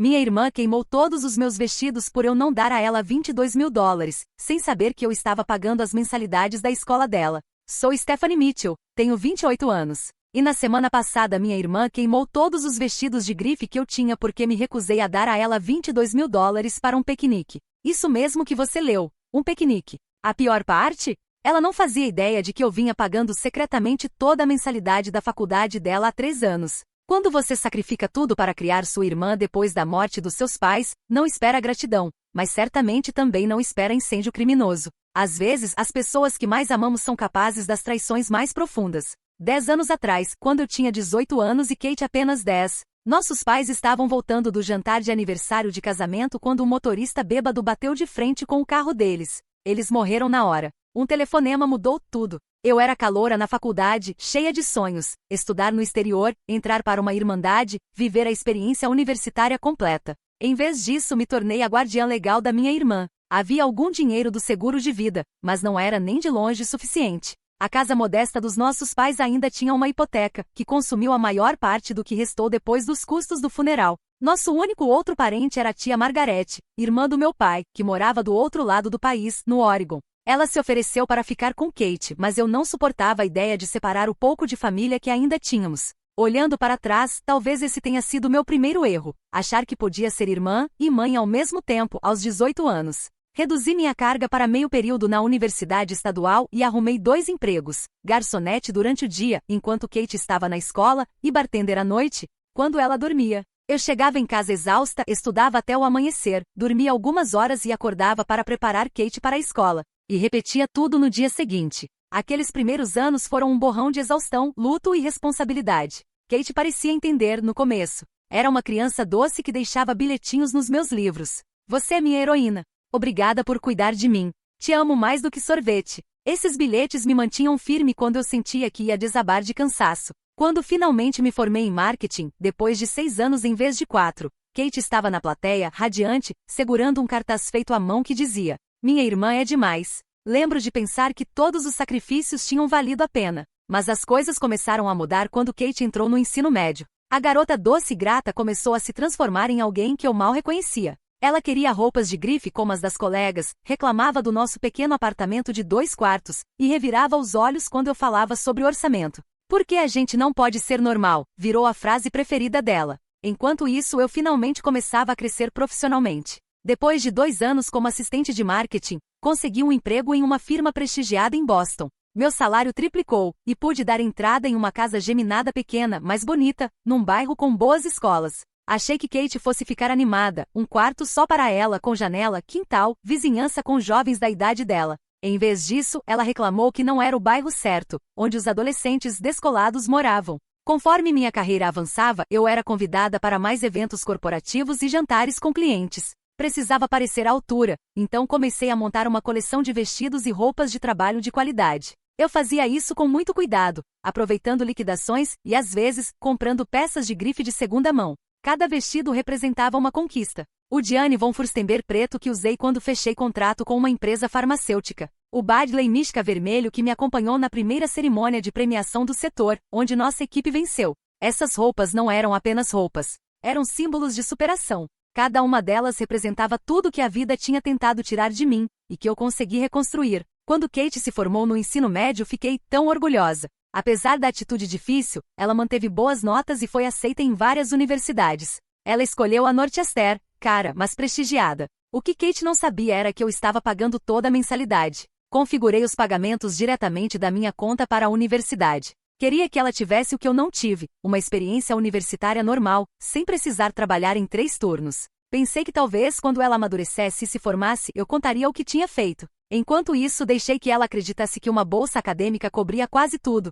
Minha irmã queimou todos os meus vestidos por eu não dar a ela $22.000, sem saber que eu estava pagando as mensalidades da escola dela. Sou Stephanie Mitchell, tenho 28 anos. E na semana passada minha irmã queimou todos os vestidos de grife que eu tinha porque me recusei a dar a ela $22.000 para um piquenique. Isso mesmo que você leu, um piquenique. A pior parte? Ela não fazia ideia de que eu vinha pagando secretamente toda a mensalidade da faculdade dela há 3 anos. Quando você sacrifica tudo para criar sua irmã depois da morte dos seus pais, não espera gratidão, mas certamente também não espera incêndio criminoso. Às vezes, as pessoas que mais amamos são capazes das traições mais profundas. 10 anos atrás, quando eu tinha 18 anos e Kate apenas 10, nossos pais estavam voltando do jantar de aniversário de casamento quando um motorista bêbado bateu de frente com o carro deles. Eles morreram na hora. Um telefonema mudou tudo. Eu era caloura na faculdade, cheia de sonhos, estudar no exterior, entrar para uma irmandade, viver a experiência universitária completa. Em vez disso, me tornei a guardiã legal da minha irmã. Havia algum dinheiro do seguro de vida, mas não era nem de longe suficiente. A casa modesta dos nossos pais ainda tinha uma hipoteca, que consumiu a maior parte do que restou depois dos custos do funeral. Nosso único outro parente era a tia Margarete, irmã do meu pai, que morava do outro lado do país, no Oregon. Ela se ofereceu para ficar com Kate, mas eu não suportava a ideia de separar o pouco de família que ainda tínhamos. Olhando para trás, talvez esse tenha sido meu primeiro erro, achar que podia ser irmã e mãe ao mesmo tempo, aos 18 anos. Reduzi minha carga para meio período na universidade estadual e arrumei 2 empregos, garçonete durante o dia, enquanto Kate estava na escola, e bartender à noite, quando ela dormia. Eu chegava em casa exausta, estudava até o amanhecer, dormia algumas horas e acordava para preparar Kate para a escola. E repetia tudo no dia seguinte. Aqueles primeiros anos foram um borrão de exaustão, luto e responsabilidade. Kate parecia entender no começo. Era uma criança doce que deixava bilhetinhos nos meus livros. Você é minha heroína. Obrigada por cuidar de mim. Te amo mais do que sorvete. Esses bilhetes me mantinham firme quando eu sentia que ia desabar de cansaço. Quando finalmente me formei em marketing, depois de 6 anos em vez de 4, Kate estava na plateia, radiante, segurando um cartaz feito à mão que dizia: minha irmã é demais. Lembro de pensar que todos os sacrifícios tinham valido a pena. Mas as coisas começaram a mudar quando Kate entrou no ensino médio. A garota doce e grata começou a se transformar em alguém que eu mal reconhecia. Ela queria roupas de grife como as das colegas, reclamava do nosso pequeno apartamento de 2 quartos, e revirava os olhos quando eu falava sobre orçamento. Por que a gente não pode ser normal? Virou a frase preferida dela. Enquanto isso, eu finalmente começava a crescer profissionalmente. Depois de 2 anos como assistente de marketing, consegui um emprego em uma firma prestigiada em Boston. Meu salário triplicou, e pude dar entrada em uma casa geminada pequena, mas bonita, num bairro com boas escolas. Achei que Kate fosse ficar animada, um quarto só para ela com janela, quintal, vizinhança com jovens da idade dela. Em vez disso, ela reclamou que não era o bairro certo, onde os adolescentes descolados moravam. Conforme minha carreira avançava, eu era convidada para mais eventos corporativos e jantares com clientes. Precisava parecer à altura, então comecei a montar uma coleção de vestidos e roupas de trabalho de qualidade. Eu fazia isso com muito cuidado, aproveitando liquidações e, às vezes, comprando peças de grife de segunda mão. Cada vestido representava uma conquista. O Diane von Furstenberg preto que usei quando fechei contrato com uma empresa farmacêutica. O Badley Mishka vermelho que me acompanhou na primeira cerimônia de premiação do setor, onde nossa equipe venceu. Essas roupas não eram apenas roupas. Eram símbolos de superação. Cada uma delas representava tudo que a vida tinha tentado tirar de mim, e que eu consegui reconstruir. Quando Kate se formou no ensino médio, fiquei tão orgulhosa. Apesar da atitude difícil, ela manteve boas notas e foi aceita em várias universidades. Ela escolheu a Northwestern, cara, mas prestigiada. O que Kate não sabia era que eu estava pagando toda a mensalidade. Configurei os pagamentos diretamente da minha conta para a universidade. Queria que ela tivesse o que eu não tive, uma experiência universitária normal, sem precisar trabalhar em 3 turnos. Pensei que talvez quando ela amadurecesse e se formasse, eu contaria o que tinha feito. Enquanto isso, deixei que ela acreditasse que uma bolsa acadêmica cobria quase tudo,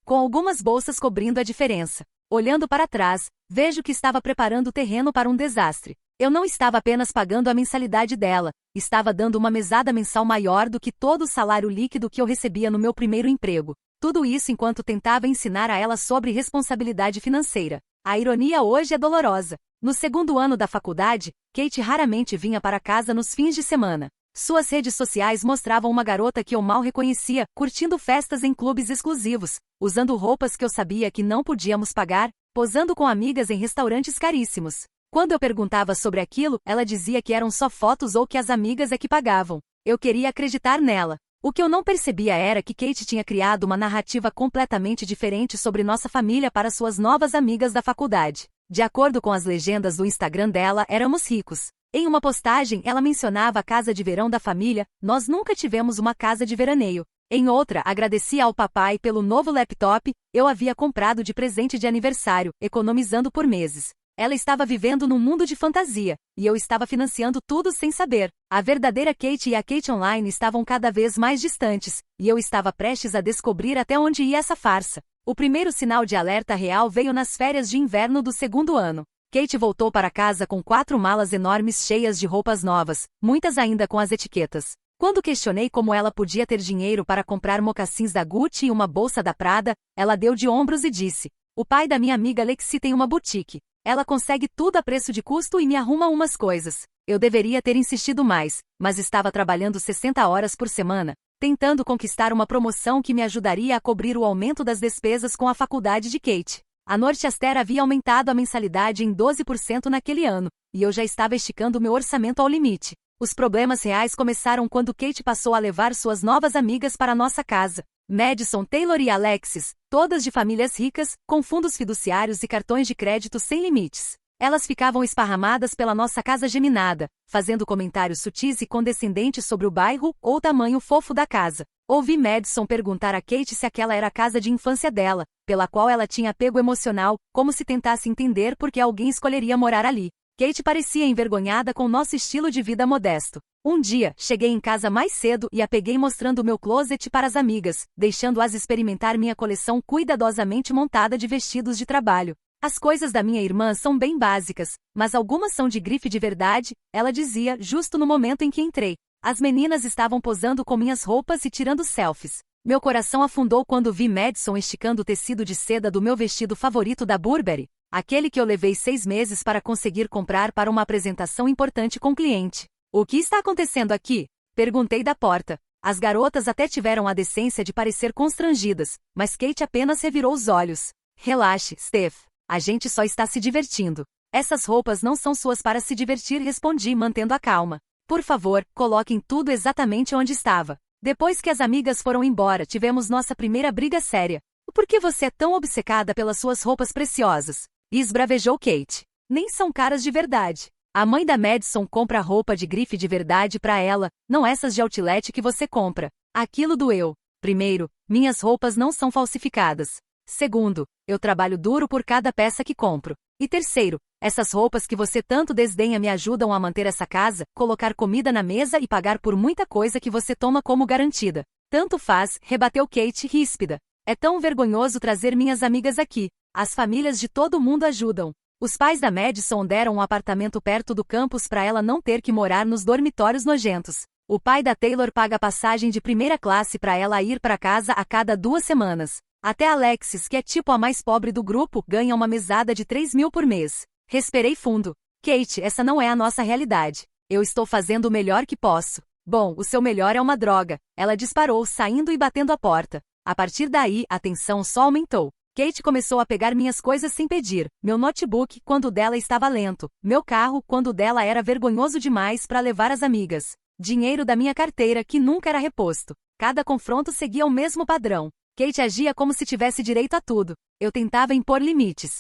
com algumas bolsas cobrindo a diferença. Olhando para trás, vejo que estava preparando o terreno para um desastre. Eu não estava apenas pagando a mensalidade dela, estava dando uma mesada mensal maior do que todo o salário líquido que eu recebia no meu primeiro emprego. Tudo isso enquanto tentava ensinar a ela sobre responsabilidade financeira. A ironia hoje é dolorosa. No 2º ano da faculdade, Kate raramente vinha para casa nos fins de semana. Suas redes sociais mostravam uma garota que eu mal reconhecia, curtindo festas em clubes exclusivos, usando roupas que eu sabia que não podíamos pagar, posando com amigas em restaurantes caríssimos. Quando eu perguntava sobre aquilo, ela dizia que eram só fotos ou que as amigas é que pagavam. Eu queria acreditar nela. O que eu não percebia era que Kate tinha criado uma narrativa completamente diferente sobre nossa família para suas novas amigas da faculdade. De acordo com as legendas do Instagram dela, éramos ricos. Em uma postagem, ela mencionava a casa de verão da família. Nós nunca tivemos uma casa de veraneio. Em outra, agradecia ao papai pelo novo laptop. Eu havia comprado de presente de aniversário, economizando por meses. Ela estava vivendo num mundo de fantasia, e eu estava financiando tudo sem saber. A verdadeira Kate e a Kate online estavam cada vez mais distantes, e eu estava prestes a descobrir até onde ia essa farsa. O primeiro sinal de alerta real veio nas férias de inverno do segundo ano. Kate voltou para casa com 4 malas enormes cheias de roupas novas, muitas ainda com as etiquetas. Quando questionei como ela podia ter dinheiro para comprar mocassins da Gucci e uma bolsa da Prada, ela deu de ombros e disse: "O pai da minha amiga Lexi tem uma boutique. Ela consegue tudo a preço de custo e me arruma umas coisas." Eu deveria ter insistido mais, mas estava trabalhando 60 horas por semana, tentando conquistar uma promoção que me ajudaria a cobrir o aumento das despesas com a faculdade de Kate. A Northwestern havia aumentado a mensalidade em 12% naquele ano, e eu já estava esticando meu orçamento ao limite. Os problemas reais começaram quando Kate passou a levar suas novas amigas para nossa casa. Madison, Taylor e Alexis, todas de famílias ricas, com fundos fiduciários e cartões de crédito sem limites. Elas ficavam esparramadas pela nossa casa geminada, fazendo comentários sutis e condescendentes sobre o bairro ou o tamanho fofo da casa. Ouvi Madison perguntar a Kate se aquela era a casa de infância dela, pela qual ela tinha apego emocional, como se tentasse entender por que alguém escolheria morar ali. Kate parecia envergonhada com nosso estilo de vida modesto. Um dia, cheguei em casa mais cedo e a peguei mostrando meu closet para as amigas, deixando-as experimentar minha coleção cuidadosamente montada de vestidos de trabalho. As coisas da minha irmã são bem básicas, mas algumas são de grife de verdade, ela dizia, justo no momento em que entrei. As meninas estavam posando com minhas roupas e tirando selfies. Meu coração afundou quando vi Madison esticando o tecido de seda do meu vestido favorito da Burberry, aquele que eu levei 6 meses para conseguir comprar para uma apresentação importante com cliente. "O que está acontecendo aqui?" perguntei da porta. As garotas até tiveram a decência de parecer constrangidas, mas Kate apenas revirou os olhos. "Relaxe, Steph. A gente só está se divertindo. Essas roupas não são suas para se divertir", respondi mantendo a calma. "Por favor, coloquem tudo exatamente onde estava." Depois que as amigas foram embora, tivemos nossa primeira briga séria. "Por que você é tão obcecada pelas suas roupas preciosas?" esbravejou Kate. "Nem são caras de verdade. A mãe da Madison compra roupa de grife de verdade para ela, não essas de outlet que você compra." Aquilo doeu. Primeiro, minhas roupas não são falsificadas. Segundo, eu trabalho duro por cada peça que compro. E terceiro, essas roupas que você tanto desdenha me ajudam a manter essa casa, colocar comida na mesa e pagar por muita coisa que você toma como garantida. "Tanto faz", rebateu Kate ríspida. "É tão vergonhoso trazer minhas amigas aqui. As famílias de todo mundo ajudam." Os pais da Madison deram um apartamento perto do campus para ela não ter que morar nos dormitórios nojentos. O pai da Taylor paga passagem de primeira classe para ela ir para casa a cada 2 semanas. Até Alexis, que é tipo a mais pobre do grupo, ganha uma mesada de 3.000 por mês. Respirei fundo. "Kate, essa não é a nossa realidade. Eu estou fazendo o melhor que posso." "Bom, o seu melhor é uma droga." Ela disparou, saindo e batendo a porta. A partir daí, a tensão só aumentou. Kate começou a pegar minhas coisas sem pedir. Meu notebook, quando o dela estava lento. Meu carro, quando o dela era vergonhoso demais para levar as amigas. Dinheiro da minha carteira, que nunca era reposto. Cada confronto seguia o mesmo padrão. Kate agia como se tivesse direito a tudo. Eu tentava impor limites.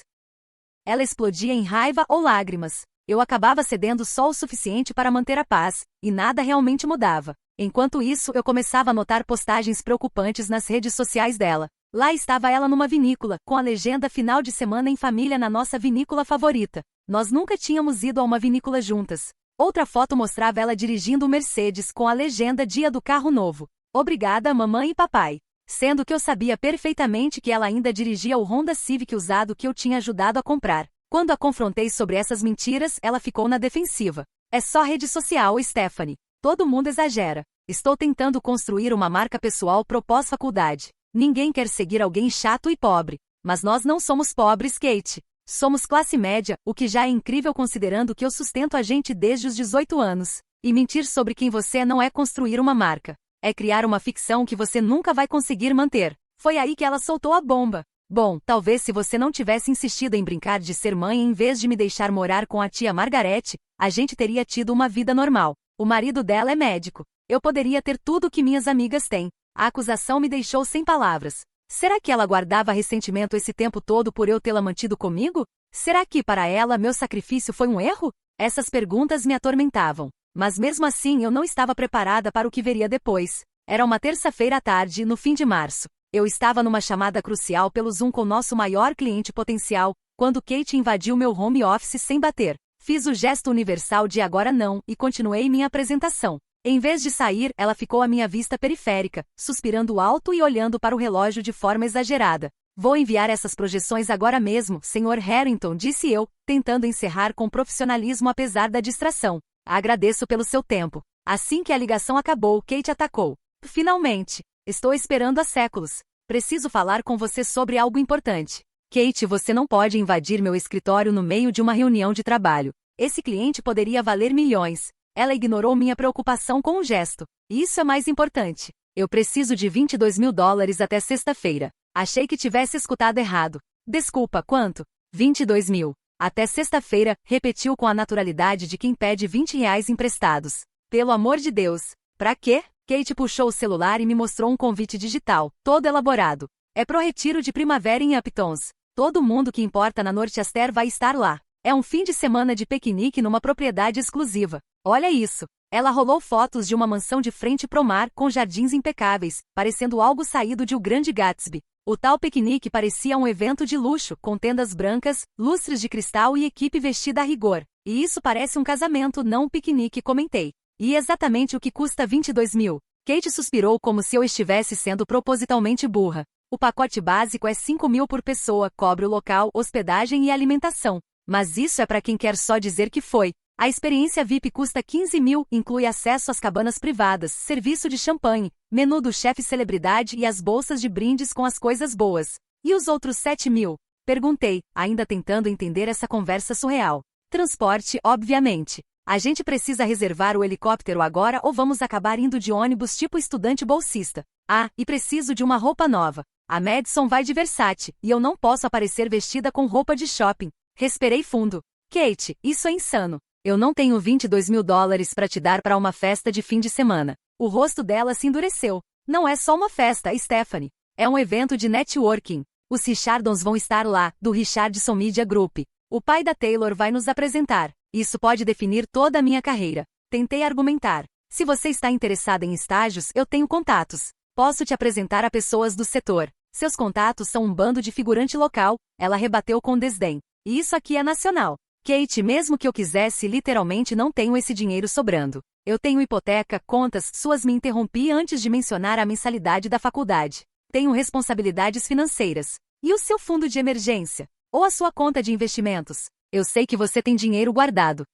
Ela explodia em raiva ou lágrimas. Eu acabava cedendo só o suficiente para manter a paz, e nada realmente mudava. Enquanto isso, eu começava a notar postagens preocupantes nas redes sociais dela. Lá estava ela numa vinícola, com a legenda "Final de semana em família na nossa vinícola favorita." Nós nunca tínhamos ido a uma vinícola juntas. Outra foto mostrava ela dirigindo o Mercedes com a legenda "Dia do carro novo. Obrigada, mamãe e papai." Sendo que eu sabia perfeitamente que ela ainda dirigia o Honda Civic usado que eu tinha ajudado a comprar. Quando a confrontei sobre essas mentiras, ela ficou na defensiva. "É só rede social, Stephanie. Todo mundo exagera. Estou tentando construir uma marca pessoal pro pós-faculdade. Ninguém quer seguir alguém chato e pobre. Mas nós não somos pobres, Kate. Somos classe média, o que já é incrível considerando que eu sustento a gente desde os 18 anos. E mentir sobre quem você é não é construir uma marca. É criar uma ficção que você nunca vai conseguir manter." Foi aí que ela soltou a bomba. Bom, talvez se você não tivesse insistido em brincar de ser mãe em vez de me deixar morar com a tia Margarete, a gente teria tido uma vida normal. O marido dela é médico. Eu poderia ter tudo o que minhas amigas têm. A acusação me deixou sem palavras. Será que ela guardava ressentimento esse tempo todo por eu tê-la mantido comigo? Será que, para ela, meu sacrifício foi um erro? Essas perguntas me atormentavam. Mas mesmo assim eu não estava preparada para o que veria depois. Era uma terça-feira à tarde, no fim de março. Eu estava numa chamada crucial pelo Zoom com nosso maior cliente potencial, quando Kate invadiu meu home office sem bater. Fiz o gesto universal de agora não e continuei minha apresentação. Em vez de sair, ela ficou à minha vista periférica, suspirando alto e olhando para o relógio de forma exagerada. Vou enviar essas projeções agora mesmo, Sr. Harrington, disse eu, tentando encerrar com profissionalismo apesar da distração. Agradeço pelo seu tempo. Assim que a ligação acabou, Kate atacou. Finalmente. Estou esperando há séculos. Preciso falar com você sobre algo importante. Kate, você não pode invadir meu escritório no meio de uma reunião de trabalho. Esse cliente poderia valer milhões. Ela ignorou minha preocupação com um gesto. Isso é mais importante. Eu preciso de $22.000 até sexta-feira. Achei que tivesse escutado errado. Desculpa, quanto? 22 mil. Até sexta-feira, repetiu com a naturalidade de quem pede R$ 20 emprestados. Pelo amor de Deus. Pra quê? Kate puxou o celular e me mostrou um convite digital, todo elaborado. É pro retiro de primavera em Uptons. Todo mundo que importa na Norchester vai estar lá. É um fim de semana de piquenique numa propriedade exclusiva. Olha isso. Ela rolou fotos de uma mansão de frente pro mar com jardins impecáveis, parecendo algo saído de O Grande Gatsby. O tal piquenique parecia um evento de luxo, com tendas brancas, lustres de cristal e equipe vestida a rigor. E isso parece um casamento, não um piquenique, comentei. E exatamente o que custa 22 mil. Kate suspirou como se eu estivesse sendo propositalmente burra. O pacote básico é 5 mil por pessoa, cobre o local, hospedagem e alimentação. Mas isso é para quem quer só dizer que foi. A experiência VIP custa 15 mil, inclui acesso às cabanas privadas, serviço de champanhe, menu do chefe celebridade e as bolsas de brindes com as coisas boas. E os outros 7 mil? Perguntei, ainda tentando entender essa conversa surreal. Transporte, obviamente. A gente precisa reservar o helicóptero agora ou vamos acabar indo de ônibus tipo estudante bolsista. Ah, e preciso de uma roupa nova. A Madison vai de Versace, e eu não posso aparecer vestida com roupa de shopping. Respirei fundo. Kate, isso é insano. Eu não tenho $22.000 para te dar para uma festa de fim de semana. O rosto dela se endureceu. Não é só uma festa, Stephanie. É um evento de networking. Os Richardons vão estar lá, do Richardson Media Group. O pai da Taylor vai nos apresentar. Isso pode definir toda a minha carreira. Tentei argumentar. Se você está interessada em estágios, eu tenho contatos. Posso te apresentar a pessoas do setor. Seus contatos são um bando de figurante local, ela rebateu com desdém. E isso aqui é nacional. Kate, mesmo que eu quisesse, literalmente não tenho esse dinheiro sobrando. Eu tenho hipoteca, contas, suas me interrompi antes de mencionar a mensalidade da faculdade. Tenho responsabilidades financeiras. E o seu fundo de emergência? Ou a sua conta de investimentos? Eu sei que você tem dinheiro guardado.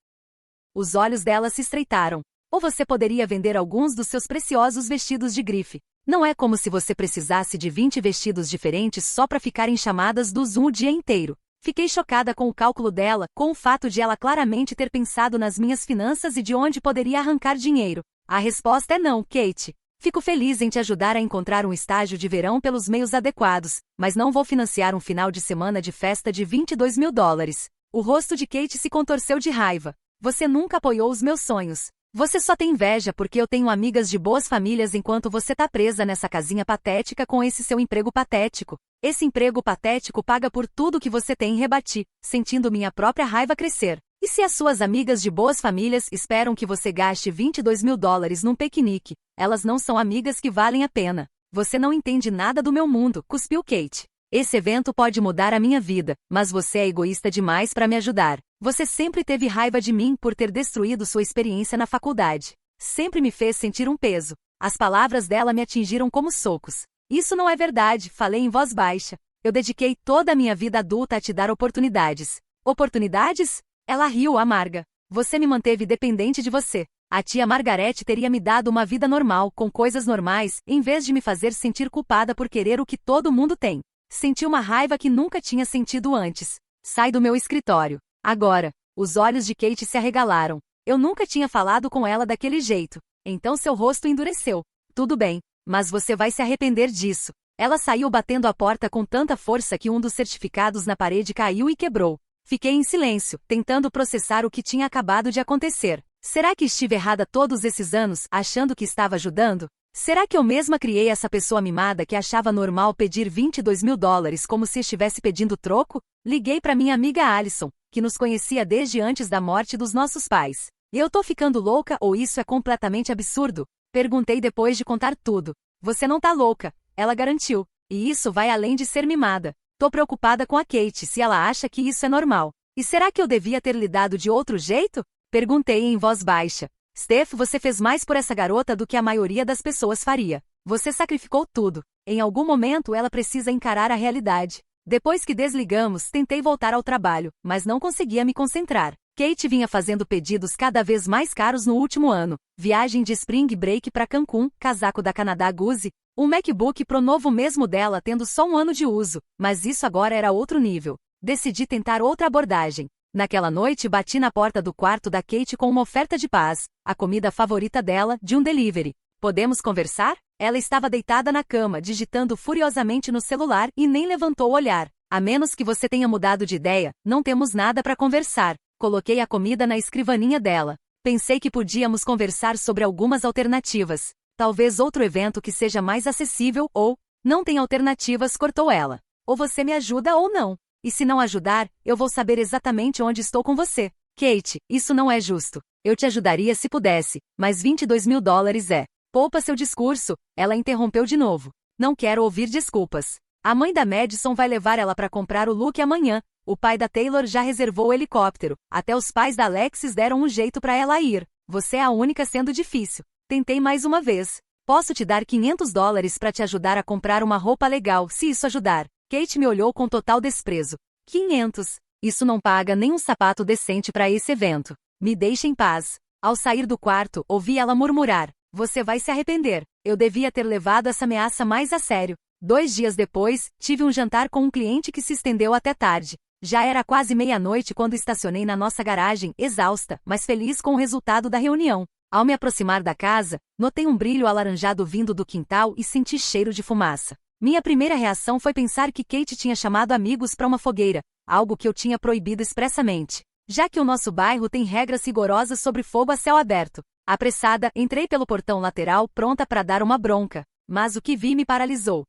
Os olhos dela se estreitaram. Ou você poderia vender alguns dos seus preciosos vestidos de grife. Não é como se você precisasse de 20 vestidos diferentes só para ficar em chamadas do Zoom o dia inteiro. Fiquei chocada com o cálculo dela, com o fato de ela claramente ter pensado nas minhas finanças e de onde poderia arrancar dinheiro. A resposta é não, Kate. Fico feliz em te ajudar a encontrar um estágio de verão pelos meios adequados, mas não vou financiar um final de semana de festa de $22.000. O rosto de Kate se contorceu de raiva. Você nunca apoiou os meus sonhos. Você só tem inveja porque eu tenho amigas de boas famílias enquanto você tá presa nessa casinha patética com esse seu emprego patético. Esse emprego patético paga por tudo que você tem, rebati, sentindo minha própria raiva crescer. E se as suas amigas de boas famílias esperam que você gaste $22.000 num piquenique, elas não são amigas que valem a pena. Você não entende nada do meu mundo, cuspiu Kate. Esse evento pode mudar a minha vida, mas você é egoísta demais para me ajudar. Você sempre teve raiva de mim por ter destruído sua experiência na faculdade. Sempre me fez sentir um peso. As palavras dela me atingiram como socos. Isso não é verdade, falei em voz baixa. Eu dediquei toda a minha vida adulta a te dar oportunidades. Oportunidades? Ela riu amarga. Você me manteve dependente de você. A tia Margarete teria me dado uma vida normal, com coisas normais, em vez de me fazer sentir culpada por querer o que todo mundo tem. Senti uma raiva que nunca tinha sentido antes. Sai do meu escritório. Agora. Os olhos de Kate se arregalaram. Eu nunca tinha falado com ela daquele jeito. Então seu rosto endureceu. Tudo bem, mas você vai se arrepender disso. Ela saiu batendo a porta com tanta força que um dos certificados na parede caiu e quebrou. Fiquei em silêncio, tentando processar o que tinha acabado de acontecer. Será que estive errada todos esses anos, achando que estava ajudando? Será que eu mesma criei essa pessoa mimada que achava normal pedir 22 mil dólares como se estivesse pedindo troco? Liguei para minha amiga Alison, que nos conhecia desde antes da morte dos nossos pais. Eu tô ficando louca ou isso é completamente absurdo? Perguntei depois de contar tudo. Você não tá louca, ela garantiu. E isso vai além de ser mimada. Tô preocupada com a Kate se ela acha que isso é normal. E será que eu devia ter lidado de outro jeito? Perguntei em voz baixa. Steph, você fez mais por essa garota do que a maioria das pessoas faria. Você sacrificou tudo. Em algum momento ela precisa encarar a realidade. Depois que desligamos, tentei voltar ao trabalho, mas não conseguia me concentrar. Kate vinha fazendo pedidos cada vez mais caros no último ano. Viagem de Spring Break para Cancún, casaco da Canadá Goose, um MacBook Pro novo mesmo dela tendo só um ano de uso, mas isso agora era outro nível. Decidi tentar outra abordagem. Naquela noite bati na porta do quarto da Kate com uma oferta de paz, a comida favorita dela, de um delivery. Podemos conversar? Ela estava deitada na cama, digitando furiosamente no celular e nem levantou o olhar. A menos que você tenha mudado de ideia, não temos nada para conversar. Coloquei a comida na escrivaninha dela. Pensei que podíamos conversar sobre algumas alternativas. Talvez outro evento que seja mais acessível ou... Não tem alternativas, cortou ela. Ou você me ajuda ou não. E se não ajudar, eu vou saber exatamente onde estou com você. Kate, isso não é justo. Eu te ajudaria se pudesse, mas 22 mil dólares é. Poupa seu discurso, ela interrompeu de novo. Não quero ouvir desculpas. A mãe da Madison vai levar ela para comprar o look amanhã. O pai da Taylor já reservou o helicóptero. Até os pais da Alexis deram um jeito para ela ir. Você é a única sendo difícil. Tentei mais uma vez. Posso te dar 500 dólares para te ajudar a comprar uma roupa legal, se isso ajudar. Kate me olhou com total desprezo. 500. Isso não paga nem um sapato decente para esse evento. Me deixe em paz. Ao sair do quarto, ouvi ela murmurar. Você vai se arrepender. Eu devia ter levado essa ameaça mais a sério. 2 dias depois, tive um jantar com um cliente que se estendeu até tarde. Já era quase meia-noite quando estacionei na nossa garagem, exausta, mas feliz com o resultado da reunião. Ao me aproximar da casa, notei um brilho alaranjado vindo do quintal e senti cheiro de fumaça. Minha primeira reação foi pensar que Kate tinha chamado amigos para uma fogueira, algo que eu tinha proibido expressamente, já que o nosso bairro tem regras rigorosas sobre fogo a céu aberto. Apressada, entrei pelo portão lateral pronta para dar uma bronca, mas o que vi me paralisou.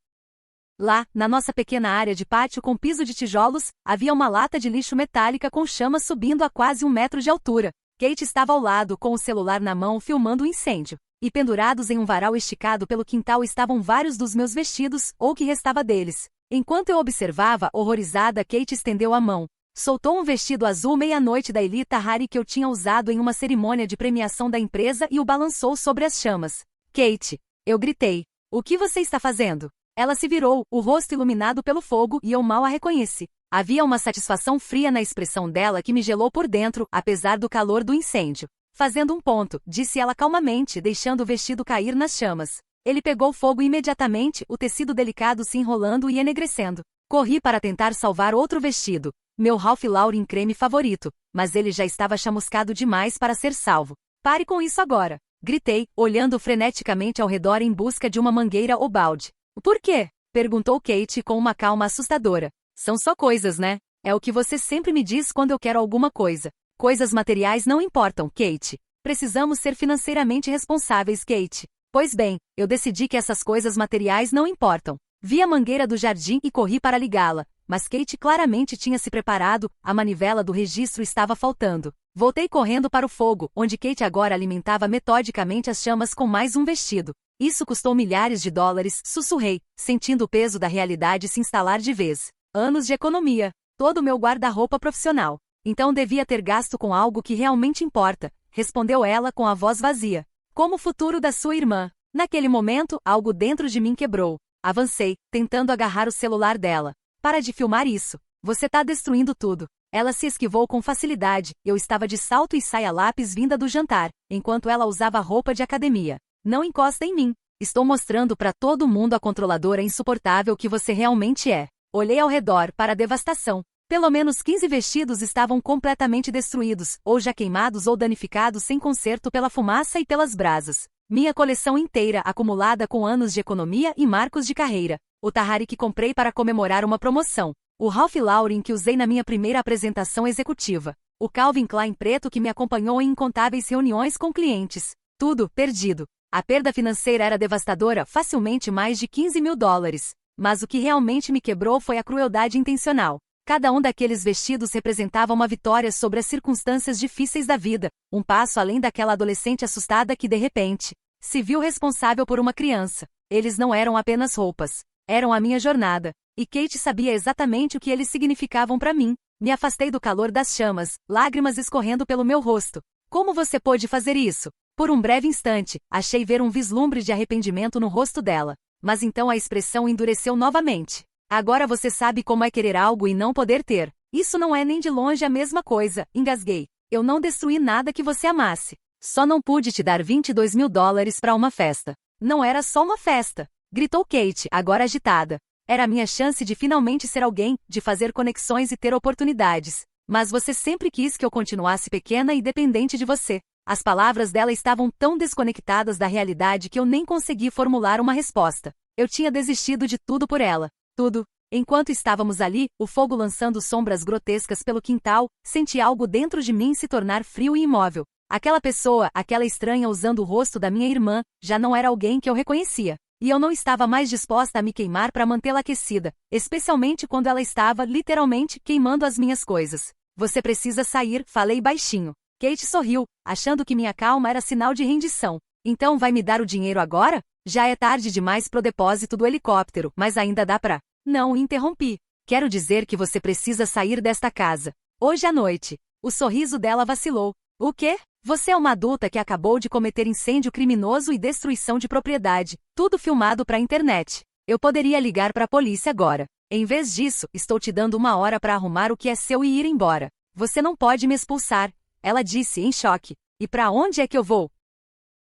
Lá, na nossa pequena área de pátio com piso de tijolos, havia uma lata de lixo metálica com chamas subindo a quase 1 metro de altura. Kate estava ao lado, com o celular na mão filmando o incêndio. E pendurados em um varal esticado pelo quintal estavam vários dos meus vestidos, ou o que restava deles. Enquanto eu observava, horrorizada, Kate estendeu a mão. Soltou um vestido azul meia-noite da Elita Harry que eu tinha usado em uma cerimônia de premiação da empresa e o balançou sobre as chamas. Kate! Eu gritei. O que você está fazendo? Ela se virou, o rosto iluminado pelo fogo, e eu mal a reconheci. Havia uma satisfação fria na expressão dela que me gelou por dentro, apesar do calor do incêndio. Fazendo um ponto, disse ela calmamente, deixando o vestido cair nas chamas. Ele pegou fogo imediatamente, o tecido delicado se enrolando e enegrecendo. Corri para tentar salvar outro vestido, meu Ralph Lauren creme favorito, mas ele já estava chamuscado demais para ser salvo. Pare com isso agora! Gritei, olhando freneticamente ao redor em busca de uma mangueira ou balde. Por quê? Perguntou Kate com uma calma assustadora. São só coisas, né? É o que você sempre me diz quando eu quero alguma coisa. Coisas materiais não importam, Kate. Precisamos ser financeiramente responsáveis, Kate. Pois bem, eu decidi que essas coisas materiais não importam. Vi a mangueira do jardim e corri para ligá-la, mas Kate claramente tinha se preparado, a manivela do registro estava faltando. Voltei correndo para o fogo, onde Kate agora alimentava metodicamente as chamas com mais um vestido. Isso custou milhares de dólares, sussurrei, sentindo o peso da realidade se instalar de vez. Anos de economia. Todo o meu guarda-roupa profissional. Então devia ter gasto com algo que realmente importa, respondeu ela com a voz vazia. Como o futuro da sua irmã. Naquele momento, algo dentro de mim quebrou. Avancei, tentando agarrar o celular dela. Para de filmar isso. Você tá destruindo tudo. Ela se esquivou com facilidade, eu estava de salto e saia lápis vinda do jantar, enquanto ela usava roupa de academia. Não encosta em mim. Estou mostrando para todo mundo a controladora insuportável que você realmente é. Olhei ao redor para a devastação. Pelo menos 15 vestidos estavam completamente destruídos, ou já queimados ou danificados sem conserto pela fumaça e pelas brasas. Minha coleção inteira acumulada com anos de economia e marcos de carreira. O Tahari que comprei para comemorar uma promoção. O Ralph Lauren que usei na minha primeira apresentação executiva. O Calvin Klein preto que me acompanhou em incontáveis reuniões com clientes. Tudo perdido. A perda financeira era devastadora, facilmente mais de 15 mil dólares. Mas o que realmente me quebrou foi a crueldade intencional. Cada um daqueles vestidos representava uma vitória sobre as circunstâncias difíceis da vida, um passo além daquela adolescente assustada que de repente se viu responsável por uma criança. Eles não eram apenas roupas. Eram a minha jornada. E Kate sabia exatamente o que eles significavam para mim. Me afastei do calor das chamas, lágrimas escorrendo pelo meu rosto. Como você pôde fazer isso? Por um breve instante, achei ver um vislumbre de arrependimento no rosto dela. Mas então a expressão endureceu novamente. Agora você sabe como é querer algo e não poder ter. Isso não é nem de longe a mesma coisa, engasguei. Eu não destruí nada que você amasse. Só não pude te dar 22 mil dólares para uma festa. Não era só uma festa, gritou Kate, agora agitada. Era a minha chance de finalmente ser alguém, de fazer conexões e ter oportunidades. Mas você sempre quis que eu continuasse pequena e dependente de você. As palavras dela estavam tão desconectadas da realidade que eu nem consegui formular uma resposta. Eu tinha desistido de tudo por ela. Tudo. Enquanto estávamos ali, o fogo lançando sombras grotescas pelo quintal, senti algo dentro de mim se tornar frio e imóvel. Aquela pessoa, aquela estranha usando o rosto da minha irmã, já não era alguém que eu reconhecia. E eu não estava mais disposta a me queimar para mantê-la aquecida, especialmente quando ela estava, literalmente, queimando as minhas coisas. Você precisa sair, falei baixinho. Kate sorriu, achando que minha calma era sinal de rendição. Então vai me dar o dinheiro agora? Já é tarde demais pro depósito do helicóptero, mas ainda dá pra... Não, interrompi. Quero dizer que você precisa sair desta casa. Hoje à noite. O sorriso dela vacilou. O quê? Você é uma adulta que acabou de cometer incêndio criminoso e destruição de propriedade, tudo filmado para a internet. Eu poderia ligar para a polícia agora. Em vez disso, estou te dando 1 hora para arrumar o que é seu e ir embora. Você não pode me expulsar, ela disse em choque. E para onde é que eu vou?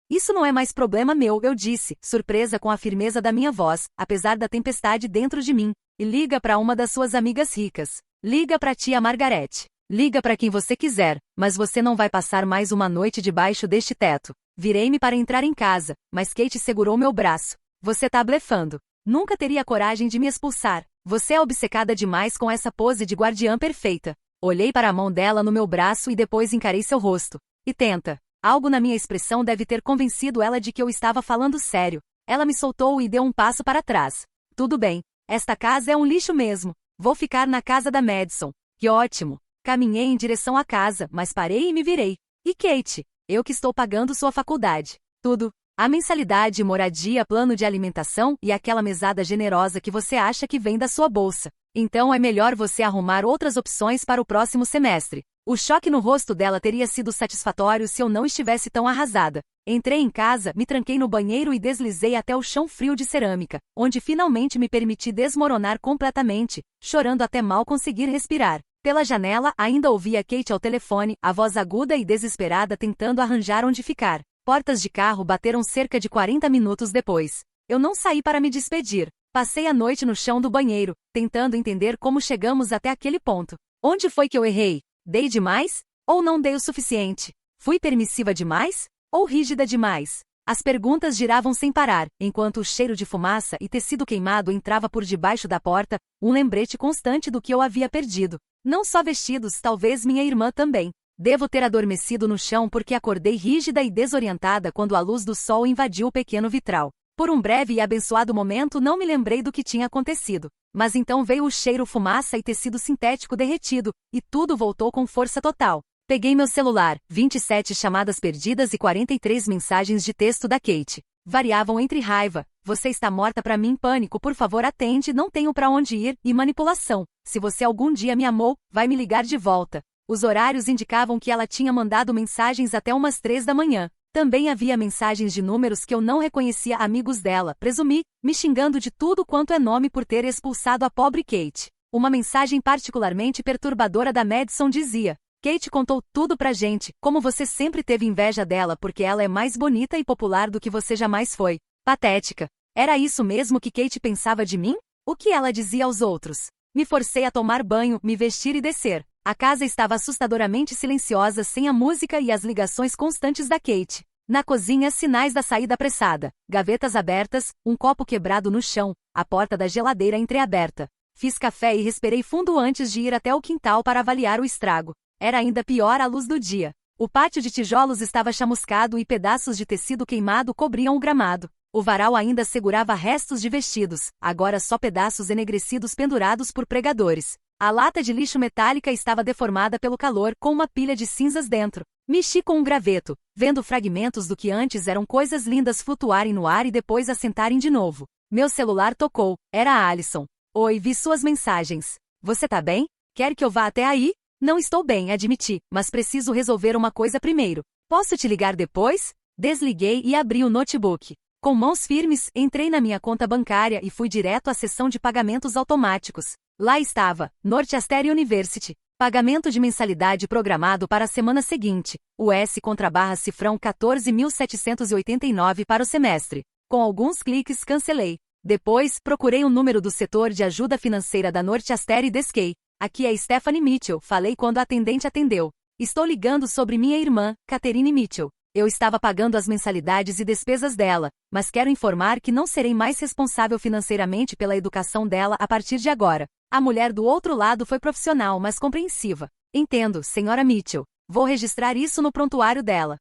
Isso não é mais problema meu, eu disse, surpresa com a firmeza da minha voz, apesar da tempestade dentro de mim. E liga para uma das suas amigas ricas. Liga para tia Margarete. Liga para quem você quiser, mas você não vai passar mais uma noite debaixo deste teto. Virei-me para entrar em casa, mas Kate segurou meu braço. Você tá blefando. Nunca teria coragem de me expulsar. Você é obcecada demais com essa pose de guardiã perfeita. Olhei para a mão dela no meu braço e depois encarei seu rosto. E tenta. Algo na minha expressão deve ter convencido ela de que eu estava falando sério. Ela me soltou e deu um passo para trás. Tudo bem. Esta casa é um lixo mesmo. Vou ficar na casa da Madison. Que ótimo. Caminhei em direção à casa, mas parei e me virei. E Kate? Eu que estou pagando sua faculdade. Tudo. A mensalidade, moradia, plano de alimentação e aquela mesada generosa que você acha que vem da sua bolsa. Então é melhor você arrumar outras opções para o próximo semestre. O choque no rosto dela teria sido satisfatório se eu não estivesse tão arrasada. Entrei em casa, me tranquei no banheiro e deslizei até o chão frio de cerâmica, onde finalmente me permiti desmoronar completamente, chorando até mal conseguir respirar. Pela janela, ainda ouvia Kate ao telefone, a voz aguda e desesperada tentando arranjar onde ficar. Portas de carro bateram cerca de 40 minutos depois. Eu não saí para me despedir. Passei a noite no chão do banheiro, tentando entender como chegamos até aquele ponto. Onde foi que eu errei? Dei demais? Ou não dei o suficiente? Fui permissiva demais? Ou rígida demais? As perguntas giravam sem parar, enquanto o cheiro de fumaça e tecido queimado entrava por debaixo da porta, um lembrete constante do que eu havia perdido. Não só vestidos, talvez minha irmã também. Devo ter adormecido no chão porque acordei rígida e desorientada quando a luz do sol invadiu o pequeno vitral. Por um breve e abençoado momento não me lembrei do que tinha acontecido. Mas então veio o cheiro fumaça e tecido sintético derretido, e tudo voltou com força total. Peguei meu celular, 27 chamadas perdidas e 43 mensagens de texto da Kate. Variavam entre raiva, você está morta pra mim, pânico, por favor atende, não tenho pra onde ir, e manipulação. Se você algum dia me amou, vai me ligar de volta. Os horários indicavam que ela tinha mandado mensagens até umas 3 da manhã. Também havia mensagens de números que eu não reconhecia, amigos dela, presumi, me xingando de tudo quanto é nome por ter expulsado a pobre Kate. Uma mensagem particularmente perturbadora da Madison dizia: Kate contou tudo pra gente, como você sempre teve inveja dela porque ela é mais bonita e popular do que você jamais foi. Patética. Era isso mesmo que Kate pensava de mim? O que ela dizia aos outros? Me forcei a tomar banho, me vestir e descer. A casa estava assustadoramente silenciosa sem a música e as ligações constantes da Kate. Na cozinha, sinais da saída apressada. Gavetas abertas, um copo quebrado no chão, a porta da geladeira entreaberta. Fiz café e respirei fundo antes de ir até o quintal para avaliar o estrago. Era ainda pior à luz do dia. O pátio de tijolos estava chamuscado e pedaços de tecido queimado cobriam o gramado. O varal ainda segurava restos de vestidos, agora só pedaços enegrecidos pendurados por pregadores. A lata de lixo metálica estava deformada pelo calor, com uma pilha de cinzas dentro. Mexi com um graveto, vendo fragmentos do que antes eram coisas lindas flutuarem no ar e depois assentarem de novo. Meu celular tocou. Era a Alison. Oi, vi suas mensagens. Você tá bem? Quer que eu vá até aí? Não estou bem, admiti, mas preciso resolver uma coisa primeiro. Posso te ligar depois? Desliguei e abri o notebook. Com mãos firmes, entrei na minha conta bancária e fui direto à seção de pagamentos automáticos. Lá estava, Northwestern University. Pagamento de mensalidade programado para a semana seguinte. US/cifrão 14.789 para o semestre. Com alguns cliques cancelei. Depois, procurei o número do setor de ajuda financeira da Northwestern e desquei. Aqui é Stephanie Mitchell, falei quando a atendente atendeu. Estou ligando sobre minha irmã, Catherine Mitchell. Eu estava pagando as mensalidades e despesas dela, mas quero informar que não serei mais responsável financeiramente pela educação dela a partir de agora. A mulher do outro lado foi profissional, mas compreensiva. Entendo, senhora Mitchell. Vou registrar isso no prontuário dela.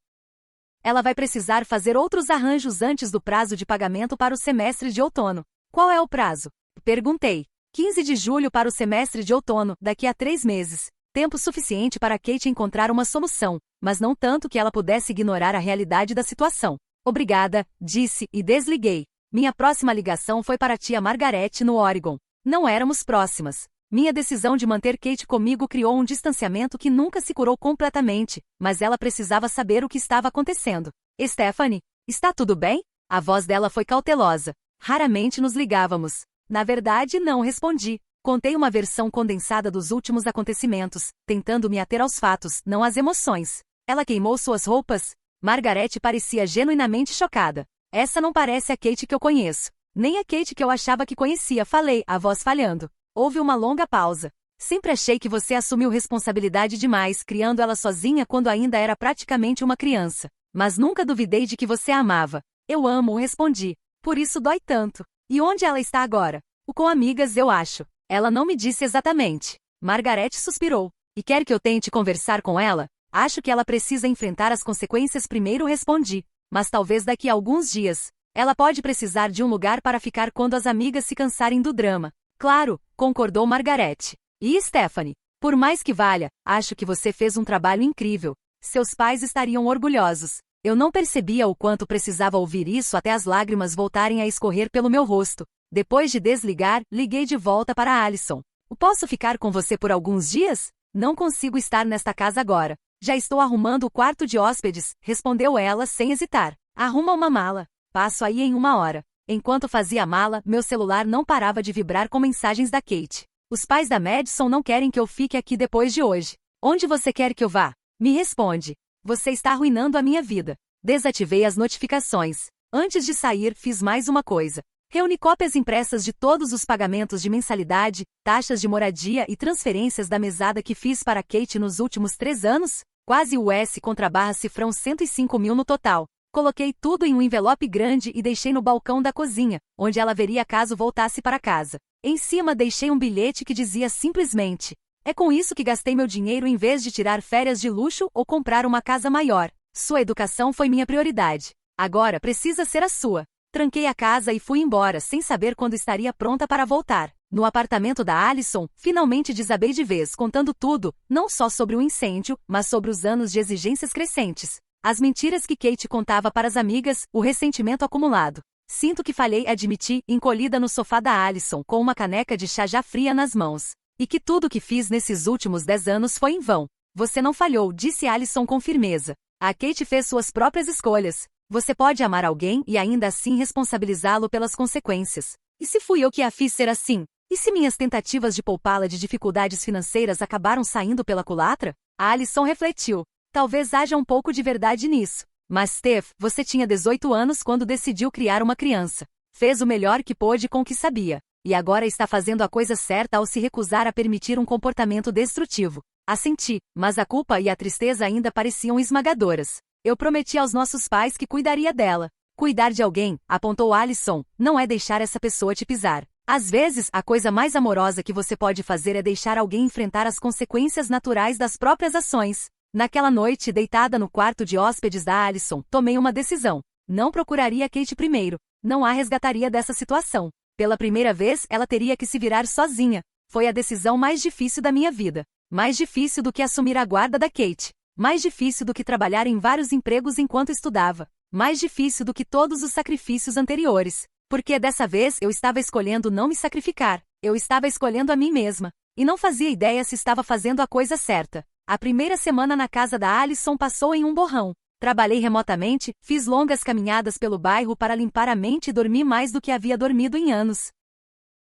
Ela vai precisar fazer outros arranjos antes do prazo de pagamento para o semestre de outono. Qual é o prazo? Perguntei. 15 de julho para o semestre de outono, daqui a 3 meses. Tempo suficiente para Kate encontrar uma solução, mas não tanto que ela pudesse ignorar a realidade da situação. Obrigada, disse, e desliguei. Minha próxima ligação foi para a tia Margarete no Oregon. Não éramos próximas. Minha decisão de manter Kate comigo criou um distanciamento que nunca se curou completamente, mas ela precisava saber o que estava acontecendo. Stephanie, está tudo bem? A voz dela foi cautelosa. Raramente nos ligávamos. Na verdade, não respondi. Contei uma versão condensada dos últimos acontecimentos, tentando me ater aos fatos, não às emoções. Ela queimou suas roupas? Margarete parecia genuinamente chocada. Essa não parece a Kate que eu conheço. Nem a Kate que eu achava que conhecia, falei, a voz falhando. Houve uma longa pausa. Sempre achei que você assumiu responsabilidade demais, criando ela sozinha quando ainda era praticamente uma criança. Mas nunca duvidei de que você a amava. Eu amo, respondi. Por isso dói tanto. E onde ela está agora? Com amigas, eu acho. Ela não me disse exatamente. Margarete suspirou. E quer que eu tente conversar com ela? Acho que ela precisa enfrentar as consequências primeiro, respondi. Mas talvez daqui a alguns dias. Ela pode precisar de um lugar para ficar quando as amigas se cansarem do drama. Claro, concordou Margarete. E Stephanie? Por mais que valha, acho que você fez um trabalho incrível. Seus pais estariam orgulhosos. Eu não percebia o quanto precisava ouvir isso até as lágrimas voltarem a escorrer pelo meu rosto. Depois de desligar, liguei de volta para Alison. Posso ficar com você por alguns dias? Não consigo estar nesta casa agora. Já estou arrumando o quarto de hóspedes, respondeu ela sem hesitar. Arruma uma mala. Passo aí em 1 hora. Enquanto fazia a mala, meu celular não parava de vibrar com mensagens da Kate. Os pais da Madison não querem que eu fique aqui depois de hoje. Onde você quer que eu vá? Me responde. Você está arruinando a minha vida. Desativei as notificações. Antes de sair, fiz mais uma coisa. Reuni cópias impressas de todos os pagamentos de mensalidade, taxas de moradia e transferências da mesada que fiz para Kate nos últimos 3 anos. Quase US/cifrão 105 mil no total. Coloquei tudo em um envelope grande e deixei no balcão da cozinha, onde ela veria caso voltasse para casa. Em cima deixei um bilhete que dizia simplesmente: é com isso que gastei meu dinheiro em vez de tirar férias de luxo ou comprar uma casa maior. Sua educação foi minha prioridade. Agora precisa ser a sua. Tranquei a casa e fui embora sem saber quando estaria pronta para voltar. No apartamento da Alison, finalmente desabei de vez contando tudo, não só sobre o incêndio, mas sobre os anos de exigências crescentes. As mentiras que Kate contava para as amigas, o ressentimento acumulado. Sinto que falhei, admiti, encolhida no sofá da Alison com uma caneca de chá já fria nas mãos. E que tudo que fiz nesses últimos 10 anos foi em vão. Você não falhou, disse Alison com firmeza. A Kate fez suas próprias escolhas. Você pode amar alguém e ainda assim responsabilizá-lo pelas consequências. E se fui eu que a fiz ser assim? E se minhas tentativas de poupá-la de dificuldades financeiras acabaram saindo pela culatra? A Alison refletiu. Talvez haja um pouco de verdade nisso. Mas Steph, você tinha 18 anos quando decidiu criar uma criança. Fez o melhor que pôde com o que sabia. E agora está fazendo a coisa certa ao se recusar a permitir um comportamento destrutivo. Assenti, mas a culpa e a tristeza ainda pareciam esmagadoras. Eu prometi aos nossos pais que cuidaria dela. Cuidar de alguém, apontou Alison, não é deixar essa pessoa te pisar. Às vezes, a coisa mais amorosa que você pode fazer é deixar alguém enfrentar as consequências naturais das próprias ações. Naquela noite, deitada no quarto de hóspedes da Alison, tomei uma decisão. Não procuraria Kate primeiro. Não a resgataria dessa situação. Pela primeira vez, ela teria que se virar sozinha. Foi a decisão mais difícil da minha vida. Mais difícil do que assumir a guarda da Kate. Mais difícil do que trabalhar em vários empregos enquanto estudava. Mais difícil do que todos os sacrifícios anteriores. Porque dessa vez eu estava escolhendo não me sacrificar. Eu estava escolhendo a mim mesma. E não fazia ideia se estava fazendo a coisa certa. A primeira semana na casa da Alison passou em um borrão. Trabalhei remotamente, fiz longas caminhadas pelo bairro para limpar a mente e dormi mais do que havia dormido em anos.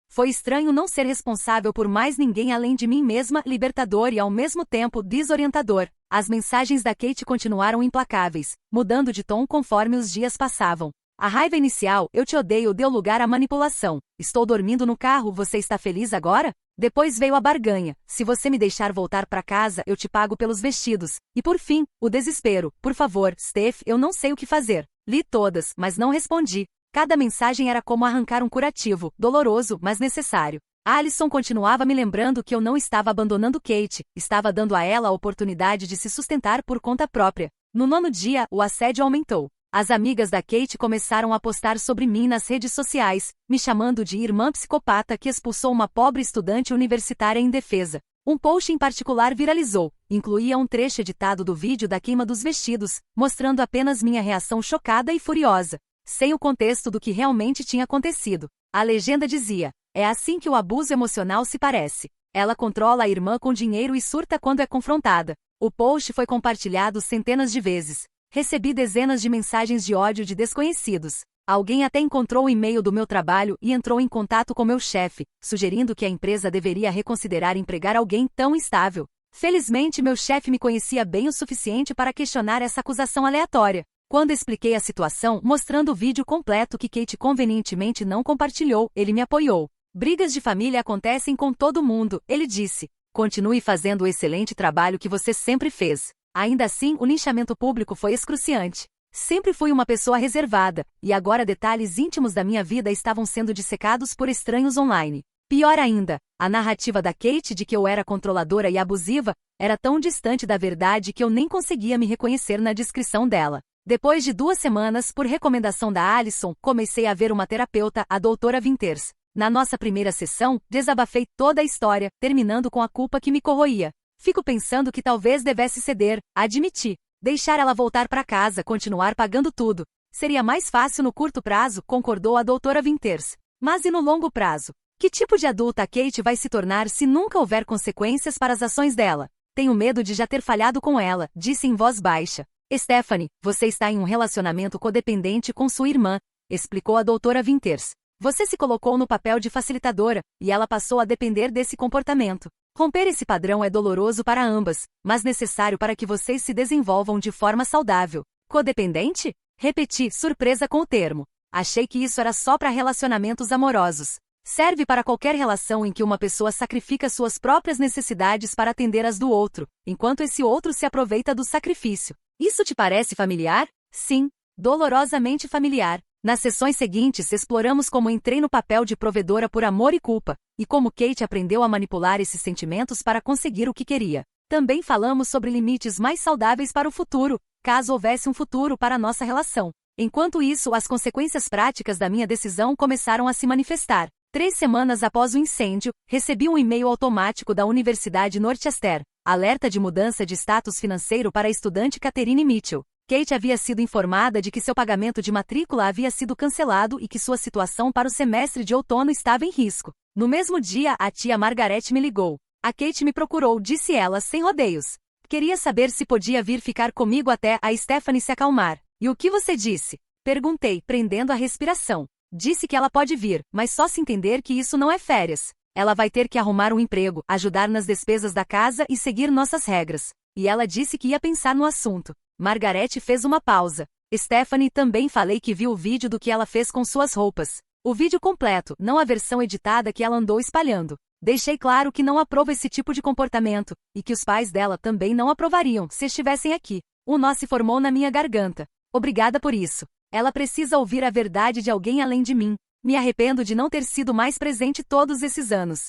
Foi estranho não ser responsável por mais ninguém além de mim mesma, libertador e ao mesmo tempo desorientador. As mensagens da Kate continuaram implacáveis, mudando de tom conforme os dias passavam. A raiva inicial, eu te odeio, deu lugar à manipulação. Estou dormindo no carro, você está feliz agora? Depois veio a barganha. Se você me deixar voltar para casa, eu te pago pelos vestidos. E por fim, o desespero. Por favor, Steph, eu não sei o que fazer. Li todas, mas não respondi. Cada mensagem era como arrancar um curativo, doloroso, mas necessário. Alison continuava me lembrando que eu não estava abandonando Kate, estava dando a ela a oportunidade de se sustentar por conta própria. No 9º dia, o assédio aumentou. As amigas da Kate começaram a postar sobre mim nas redes sociais, me chamando de irmã psicopata que expulsou uma pobre estudante universitária indefesa. Um post em particular viralizou, incluía um trecho editado do vídeo da queima dos vestidos, mostrando apenas minha reação chocada e furiosa, sem o contexto do que realmente tinha acontecido. A legenda dizia: é assim que o abuso emocional se parece. Ela controla a irmã com dinheiro e surta quando é confrontada. O post foi compartilhado centenas de vezes. Recebi dezenas de mensagens de ódio de desconhecidos. Alguém até encontrou o e-mail do meu trabalho e entrou em contato com meu chefe, sugerindo que a empresa deveria reconsiderar empregar alguém tão instável. Felizmente, meu chefe me conhecia bem o suficiente para questionar essa acusação aleatória. Quando expliquei a situação, mostrando o vídeo completo que Kate convenientemente não compartilhou, ele me apoiou. Brigas de família acontecem com todo mundo, ele disse. Continue fazendo o excelente trabalho que você sempre fez. Ainda assim, o linchamento público foi excruciante. Sempre fui uma pessoa reservada, e agora detalhes íntimos da minha vida estavam sendo dissecados por estranhos online. Pior ainda, a narrativa da Kate de que eu era controladora e abusiva era tão distante da verdade que eu nem conseguia me reconhecer na descrição dela. Depois de 2 semanas, por recomendação da Alison, comecei a ver uma terapeuta, a doutora Winters. Na nossa primeira sessão, desabafei toda a história, terminando com a culpa que me corroía. Fico pensando que talvez devesse ceder, admiti. Deixar ela voltar para casa, continuar pagando tudo. Seria mais fácil no curto prazo, concordou a doutora Winters. Mas e no longo prazo? Que tipo de adulta a Kate vai se tornar se nunca houver consequências para as ações dela? Tenho medo de já ter falhado com ela, disse em voz baixa. Stephanie, você está em um relacionamento codependente com sua irmã, explicou a doutora Winters. Você se colocou no papel de facilitadora, e ela passou a depender desse comportamento. Romper esse padrão é doloroso para ambas, mas necessário para que vocês se desenvolvam de forma saudável. Codependente? Repeti, surpresa com o termo. Achei que isso era só para relacionamentos amorosos. Serve para qualquer relação em que uma pessoa sacrifica suas próprias necessidades para atender as do outro, enquanto esse outro se aproveita do sacrifício. Isso te parece familiar? Sim, dolorosamente familiar. Nas sessões seguintes exploramos como entrei no papel de provedora por amor e culpa, e como Kate aprendeu a manipular esses sentimentos para conseguir o que queria. Também falamos sobre limites mais saudáveis para o futuro, caso houvesse um futuro para nossa relação. Enquanto isso, as consequências práticas da minha decisão começaram a se manifestar. 3 semanas após o incêndio, recebi um e-mail automático da Universidade Northwestern, alerta de mudança de status financeiro para a estudante Catherine Mitchell. Kate havia sido informada de que seu pagamento de matrícula havia sido cancelado e que sua situação para o semestre de outono estava em risco. No mesmo dia, a tia Margaret me ligou. A Kate me procurou, disse ela, sem rodeios. Queria saber se podia vir ficar comigo até a Stephanie se acalmar. E o que você disse? Perguntei, prendendo a respiração. Disse que ela pode vir, mas só se entender que isso não é férias. Ela vai ter que arrumar um emprego, ajudar nas despesas da casa e seguir nossas regras. E ela disse que ia pensar no assunto. Margaret fez uma pausa. Stephanie, também falei que viu o vídeo do que ela fez com suas roupas. O vídeo completo, não a versão editada que ela andou espalhando. Deixei claro que não aprovo esse tipo de comportamento, e que os pais dela também não aprovariam se estivessem aqui. Um nó se formou na minha garganta. Obrigada por isso. Ela precisa ouvir a verdade de alguém além de mim. Me arrependo de não ter sido mais presente todos esses anos.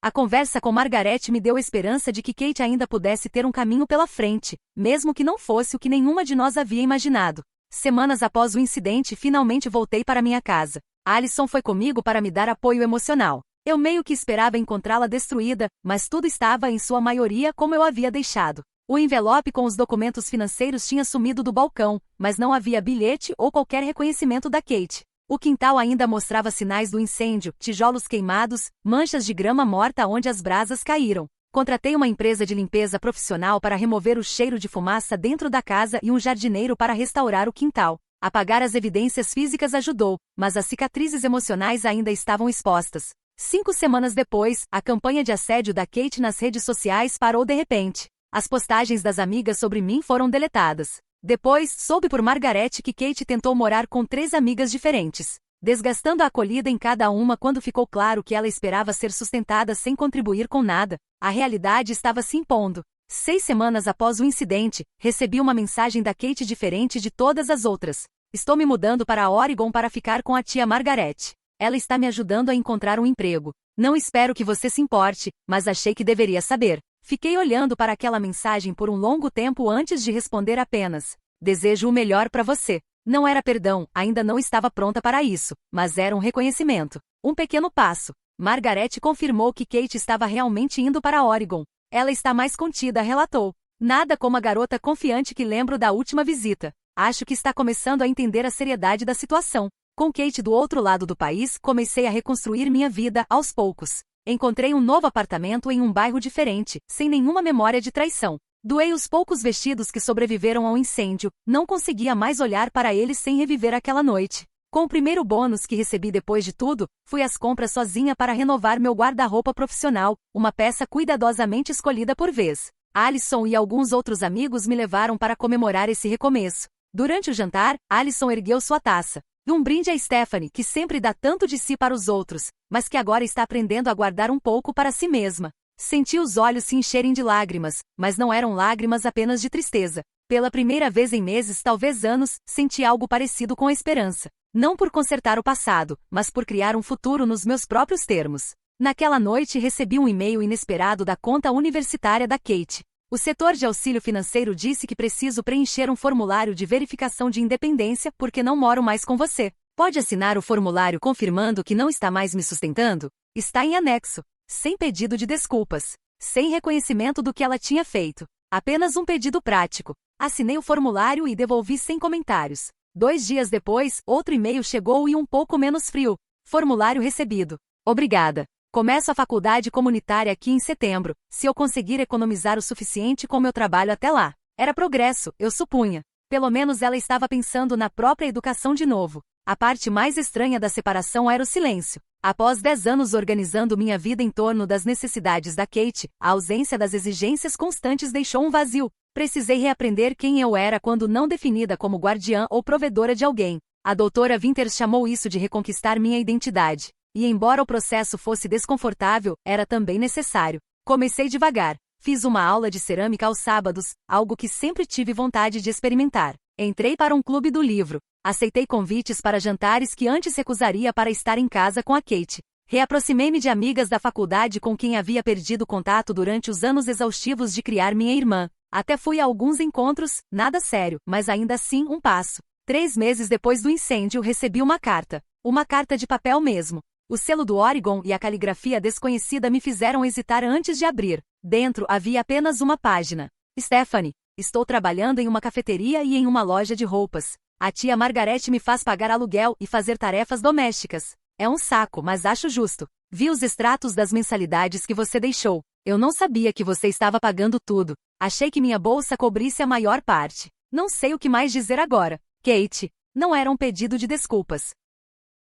A conversa com Margaret me deu esperança de que Kate ainda pudesse ter um caminho pela frente, mesmo que não fosse o que nenhuma de nós havia imaginado. Semanas após o incidente, finalmente voltei para minha casa. Alison foi comigo para me dar apoio emocional. Eu meio que esperava encontrá-la destruída, mas tudo estava em sua maioria como eu havia deixado. O envelope com os documentos financeiros tinha sumido do balcão, mas não havia bilhete ou qualquer reconhecimento da Kate. O quintal ainda mostrava sinais do incêndio, tijolos queimados, manchas de grama morta onde as brasas caíram. Contratei uma empresa de limpeza profissional para remover o cheiro de fumaça dentro da casa e um jardineiro para restaurar o quintal. Apagar as evidências físicas ajudou, mas as cicatrizes emocionais ainda estavam expostas. 5 semanas depois, a campanha de assédio da Kate nas redes sociais parou de repente. As postagens das amigas sobre mim foram deletadas. Depois, soube por Margaret que Kate tentou morar com 3 amigas diferentes, desgastando a acolhida em cada uma quando ficou claro que ela esperava ser sustentada sem contribuir com nada. A realidade estava se impondo. 6 semanas após o incidente, recebi uma mensagem da Kate diferente de todas as outras. Estou me mudando para Oregon para ficar com a tia Margaret. Ela está me ajudando a encontrar um emprego. Não espero que você se importe, mas achei que deveria saber. Fiquei olhando para aquela mensagem por um longo tempo antes de responder apenas: desejo o melhor para você. Não era perdão, ainda não estava pronta para isso, mas era um reconhecimento. Um pequeno passo. Margaret confirmou que Kate estava realmente indo para Oregon. Ela está mais contida, relatou. Nada como a garota confiante que lembro da última visita. Acho que está começando a entender a seriedade da situação. Com Kate do outro lado do país, comecei a reconstruir minha vida aos poucos. Encontrei um novo apartamento em um bairro diferente, sem nenhuma memória de traição. Doei os poucos vestidos que sobreviveram ao incêndio, não conseguia mais olhar para eles sem reviver aquela noite. Com o primeiro bônus que recebi depois de tudo, fui às compras sozinha para renovar meu guarda-roupa profissional, uma peça cuidadosamente escolhida por vez. Alison e alguns outros amigos me levaram para comemorar esse recomeço. Durante o jantar, Alison ergueu sua taça. Um brinde a Stephanie, que sempre dá tanto de si para os outros, mas que agora está aprendendo a guardar um pouco para si mesma. Senti os olhos se encherem de lágrimas, mas não eram lágrimas apenas de tristeza. Pela primeira vez em meses, talvez anos, senti algo parecido com a esperança. Não por consertar o passado, mas por criar um futuro nos meus próprios termos. Naquela noite recebi um e-mail inesperado da conta universitária da Kate. O setor de auxílio financeiro disse que preciso preencher um formulário de verificação de independência porque não moro mais com você. Pode assinar o formulário confirmando que não está mais me sustentando? Está em anexo. Sem pedido de desculpas. Sem reconhecimento do que ela tinha feito. Apenas um pedido prático. Assinei o formulário e devolvi sem comentários. 2 dias depois, outro e-mail chegou e um pouco menos frio. Formulário recebido. Obrigada. Começo a faculdade comunitária aqui em setembro, se eu conseguir economizar o suficiente com meu trabalho até lá. Era progresso, eu supunha. Pelo menos ela estava pensando na própria educação de novo. A parte mais estranha da separação era o silêncio. Após 10 anos organizando minha vida em torno das necessidades da Kate, a ausência das exigências constantes deixou um vazio. Precisei reaprender quem eu era quando não definida como guardiã ou provedora de alguém. A doutora Winters chamou isso de reconquistar minha identidade. E embora o processo fosse desconfortável, era também necessário. Comecei devagar. Fiz uma aula de cerâmica aos sábados, algo que sempre tive vontade de experimentar. Entrei para um clube do livro. Aceitei convites para jantares que antes recusaria para estar em casa com a Kate. Reaproximei-me de amigas da faculdade com quem havia perdido contato durante os anos exaustivos de criar minha irmã. Até fui a alguns encontros, nada sério, mas ainda assim um passo. 3 meses depois do incêndio recebi uma carta. Uma carta de papel mesmo. O selo do Oregon e a caligrafia desconhecida me fizeram hesitar antes de abrir. Dentro havia apenas uma página. Stephanie, estou trabalhando em uma cafeteria e em uma loja de roupas. A tia Margaret me faz pagar aluguel e fazer tarefas domésticas. É um saco, mas acho justo. Vi os extratos das mensalidades que você deixou. Eu não sabia que você estava pagando tudo. Achei que minha bolsa cobrisse a maior parte. Não sei o que mais dizer agora. Kate, não era um pedido de desculpas,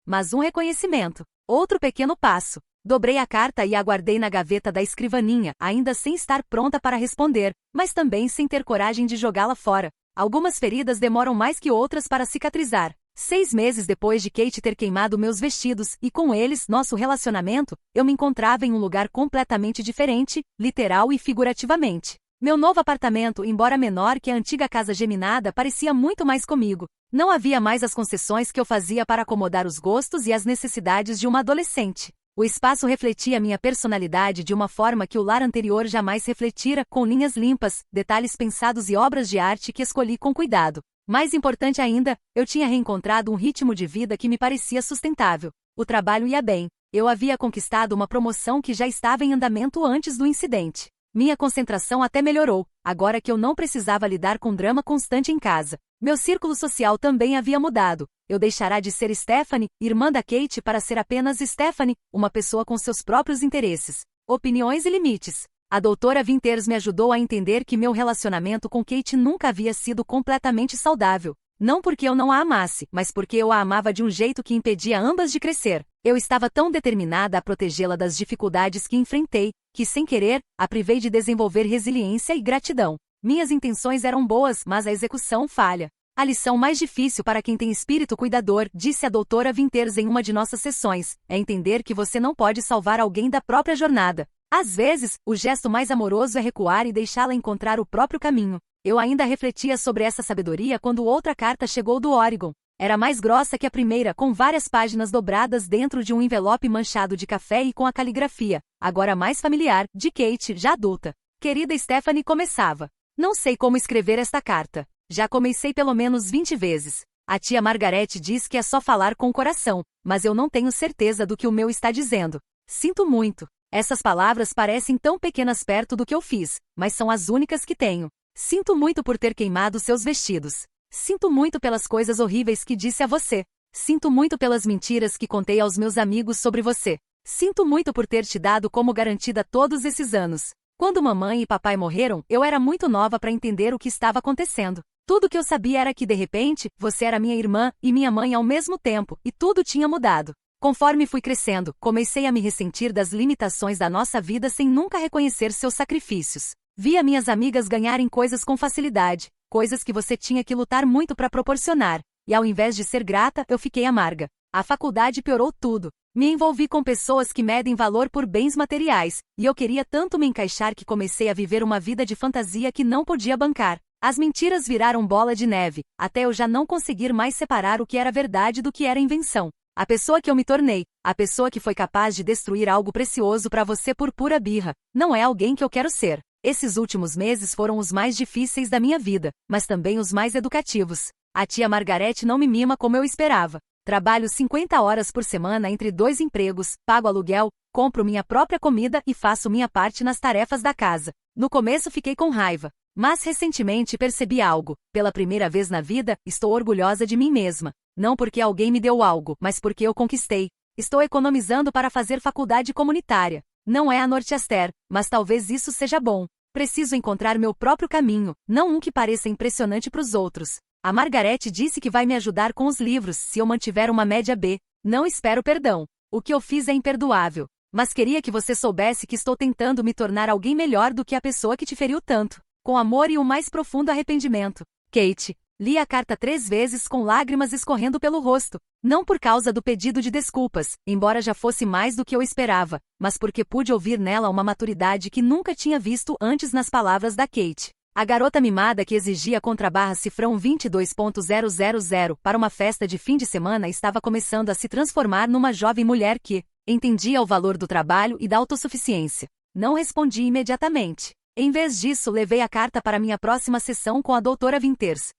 mas um reconhecimento. Outro pequeno passo. Dobrei a carta e a guardei na gaveta da escrivaninha, ainda sem estar pronta para responder, mas também sem ter coragem de jogá-la fora. Algumas feridas demoram mais que outras para cicatrizar. 6 meses depois de Kate ter queimado meus vestidos e com eles nosso relacionamento, eu me encontrava em um lugar completamente diferente, literal e figurativamente. Meu novo apartamento, embora menor que a antiga casa geminada, parecia muito mais comigo. Não havia mais as concessões que eu fazia para acomodar os gostos e as necessidades de uma adolescente. O espaço refletia minha personalidade de uma forma que o lar anterior jamais refletira, com linhas limpas, detalhes pensados e obras de arte que escolhi com cuidado. Mais importante ainda, eu tinha reencontrado um ritmo de vida que me parecia sustentável. O trabalho ia bem. Eu havia conquistado uma promoção que já estava em andamento antes do incidente. Minha concentração até melhorou, agora que eu não precisava lidar com drama constante em casa. Meu círculo social também havia mudado. Eu deixará de ser Stephanie, irmã da Kate, para ser apenas Stephanie, uma pessoa com seus próprios interesses, opiniões e limites. A doutora Winters me ajudou a entender que meu relacionamento com Kate nunca havia sido completamente saudável. Não porque eu não a amasse, mas porque eu a amava de um jeito que impedia ambas de crescer. Eu estava tão determinada a protegê-la das dificuldades que enfrentei, que sem querer, a privei de desenvolver resiliência e gratidão. Minhas intenções eram boas, mas a execução falha. A lição mais difícil para quem tem espírito cuidador, disse a doutora Winters em uma de nossas sessões, é entender que você não pode salvar alguém da própria jornada. Às vezes, o gesto mais amoroso é recuar e deixá-la encontrar o próprio caminho. Eu ainda refletia sobre essa sabedoria quando outra carta chegou do Oregon. Era mais grossa que a primeira, com várias páginas dobradas dentro de um envelope manchado de café e com a caligrafia, agora mais familiar, de Kate, já adulta. Querida Stephanie, começava. Não sei como escrever esta carta. Já comecei pelo menos 20 vezes. A tia Margaret diz que é só falar com o coração, mas eu não tenho certeza do que o meu está dizendo. Sinto muito. Essas palavras parecem tão pequenas perto do que eu fiz, mas são as únicas que tenho. Sinto muito por ter queimado seus vestidos. Sinto muito pelas coisas horríveis que disse a você. Sinto muito pelas mentiras que contei aos meus amigos sobre você. Sinto muito por ter te dado como garantida todos esses anos. Quando mamãe e papai morreram, eu era muito nova para entender o que estava acontecendo. Tudo que eu sabia era que, de repente, você era minha irmã e minha mãe ao mesmo tempo, e tudo tinha mudado. Conforme fui crescendo, comecei a me ressentir das limitações da nossa vida sem nunca reconhecer seus sacrifícios. Via minhas amigas ganharem coisas com facilidade, coisas que você tinha que lutar muito para proporcionar, e ao invés de ser grata, eu fiquei amarga. A faculdade piorou tudo. Me envolvi com pessoas que medem valor por bens materiais, e eu queria tanto me encaixar que comecei a viver uma vida de fantasia que não podia bancar. As mentiras viraram bola de neve, até eu já não conseguir mais separar o que era verdade do que era invenção. A pessoa que eu me tornei, a pessoa que foi capaz de destruir algo precioso para você por pura birra, não é alguém que eu quero ser. Esses últimos meses foram os mais difíceis da minha vida, mas também os mais educativos. A tia Margaret não me mima como eu esperava. Trabalho 50 horas por semana entre 2 empregos, pago aluguel, compro minha própria comida e faço minha parte nas tarefas da casa. No começo fiquei com raiva, mas recentemente percebi algo. Pela primeira vez na vida, estou orgulhosa de mim mesma. Não porque alguém me deu algo, mas porque eu conquistei. Estou economizando para fazer faculdade comunitária. Não é a Northwestern, mas talvez isso seja bom. Preciso encontrar meu próprio caminho, não um que pareça impressionante para os outros. A Margaret disse que vai me ajudar com os livros se eu mantiver uma média B. Não espero perdão. O que eu fiz é imperdoável. Mas queria que você soubesse que estou tentando me tornar alguém melhor do que a pessoa que te feriu tanto. Com amor e o mais profundo arrependimento. Kate. Li a carta 3 vezes com lágrimas escorrendo pelo rosto. Não por causa do pedido de desculpas, embora já fosse mais do que eu esperava, mas porque pude ouvir nela uma maturidade que nunca tinha visto antes nas palavras da Kate. A garota mimada que exigia contrabarra cifrão 22.000 para uma festa de fim de semana estava começando a se transformar numa jovem mulher que entendia o valor do trabalho e da autossuficiência. Não respondi imediatamente. Em vez disso, levei a carta para minha próxima sessão com a doutora Winters.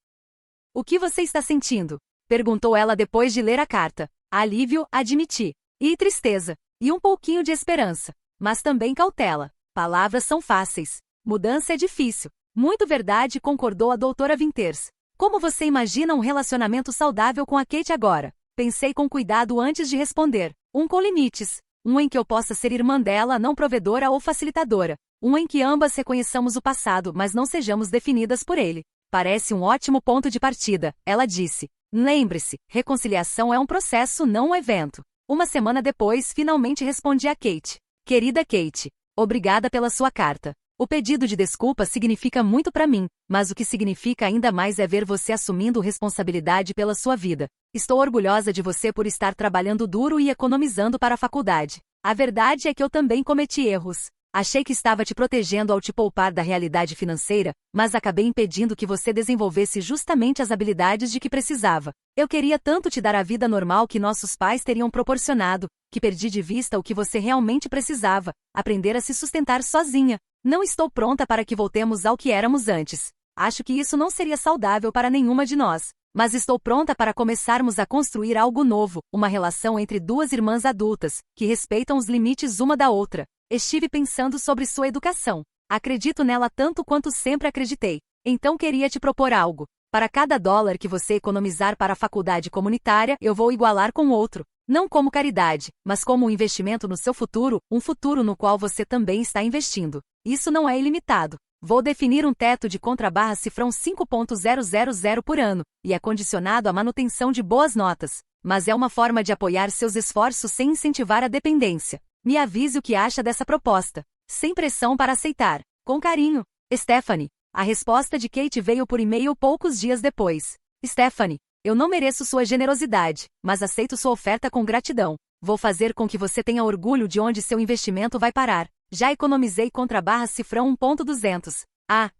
O que você está sentindo? Perguntou ela depois de ler a carta. Alívio, admiti. E tristeza. E um pouquinho de esperança. Mas também cautela. Palavras são fáceis. Mudança é difícil. Muito verdade, concordou a doutora Winters. Como você imagina um relacionamento saudável com a Kate agora? Pensei com cuidado antes de responder. Um com limites. Um em que eu possa ser irmã dela, não provedora ou facilitadora. Um em que ambas reconheçamos o passado, mas não sejamos definidas por ele. Parece um ótimo ponto de partida, ela disse. Lembre-se, reconciliação é um processo, não um evento. Uma semana depois, finalmente respondi a Kate. Querida Kate, obrigada pela sua carta. O pedido de desculpa significa muito para mim, mas o que significa ainda mais é ver você assumindo responsabilidade pela sua vida. Estou orgulhosa de você por estar trabalhando duro e economizando para a faculdade. A verdade é que eu também cometi erros. Achei que estava te protegendo ao te poupar da realidade financeira, mas acabei impedindo que você desenvolvesse justamente as habilidades de que precisava. Eu queria tanto te dar a vida normal que nossos pais teriam proporcionado, que perdi de vista o que você realmente precisava, aprender a se sustentar sozinha. Não estou pronta para que voltemos ao que éramos antes. Acho que isso não seria saudável para nenhuma de nós. Mas estou pronta para começarmos a construir algo novo, uma relação entre duas irmãs adultas, que respeitam os limites uma da outra. Estive pensando sobre sua educação. Acredito nela tanto quanto sempre acreditei. Então queria te propor algo. Para cada dólar que você economizar para a faculdade comunitária, eu vou igualar com outro. Não como caridade, mas como um investimento no seu futuro, um futuro no qual você também está investindo. Isso não é ilimitado. Vou definir um teto de contra/cifrão 5.000 por ano, e é condicionado à manutenção de boas notas. Mas é uma forma de apoiar seus esforços sem incentivar a dependência. Me avise o que acha dessa proposta. Sem pressão para aceitar. Com carinho, Stephanie. A resposta de Kate veio por e-mail poucos dias depois. Stephanie, eu não mereço sua generosidade, mas aceito sua oferta com gratidão. Vou fazer com que você tenha orgulho de onde seu investimento vai parar. Já economizei contra/cifrão 1.200.